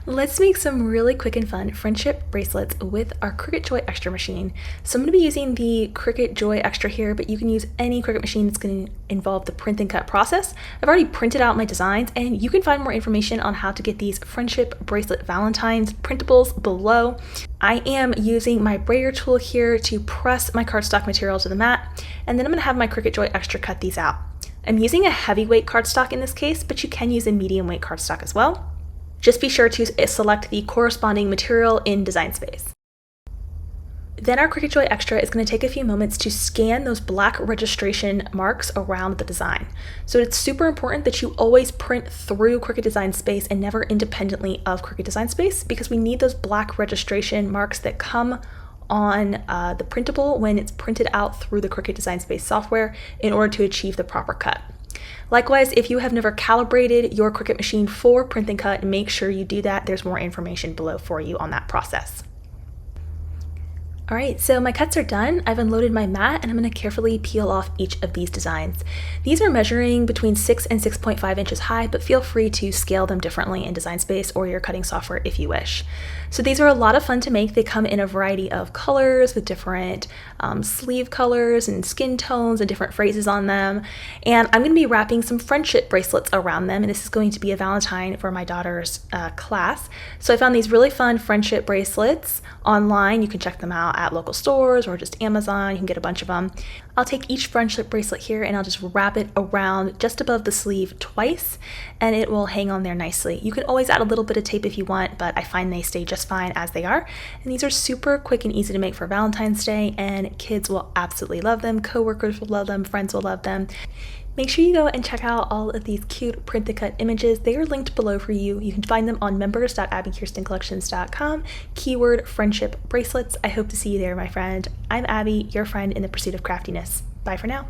Let's make some really quick and fun friendship bracelets with our Cricut Joy Extra machine. So I'm going to be using the Cricut Joy Extra here, but you can use any Cricut machine that's going to involve the print and cut process. I've already printed out my designs, and you can find more information on how to get these friendship bracelet Valentines printables below. I am using my brayer tool here to press my cardstock material to the mat, and then I'm going to have my Cricut Joy Extra cut these out. I'm using a heavyweight cardstock in this case, but you can use a medium weight cardstock as well. Just be sure to select the corresponding material in Design Space. Then our Cricut Joy Extra is going to take a few moments to scan those black registration marks around the design. So it's super important that you always print through Cricut Design Space and never independently of Cricut Design Space, because we need those black registration marks that come on the printable when it's printed out through the Cricut Design Space software in order to achieve the proper cut. Likewise, if you have never calibrated your Cricut machine for print and cut, make sure you do that. There's more information below for you on that process. All right, so my cuts are done. I've unloaded my mat and I'm going to carefully peel off each of these designs. These are measuring between 6 and 6.5 inches high, but feel free to scale them differently in Design Space or your cutting software if you wish. So these are a lot of fun to make. They come in a variety of colors with different sleeve colors and skin tones and different phrases on them. And I'm going to be wrapping some friendship bracelets around them, and this is going to be a Valentine for my daughter's class. So I found these really fun friendship bracelets online. You can check them out at local stores or just Amazon. You can get a bunch of them. I'll take each friendship bracelet here and I'll just wrap it around just above the sleeve twice, and it will hang on there nicely. You can always add a little bit of tape if you want, but I find they stay just fine as they are. And these are super quick and easy to make for Valentine's Day, and kids will absolutely love them. Coworkers will love them. Friends will love them. Make sure you go and check out all of these cute print to cut images. They are linked below for you. You can find them on members.abbykirstencollections.com, keyword friendship bracelets. I hope to see you there, my friend. I'm Abby, your friend in the pursuit of craftiness. Bye for now.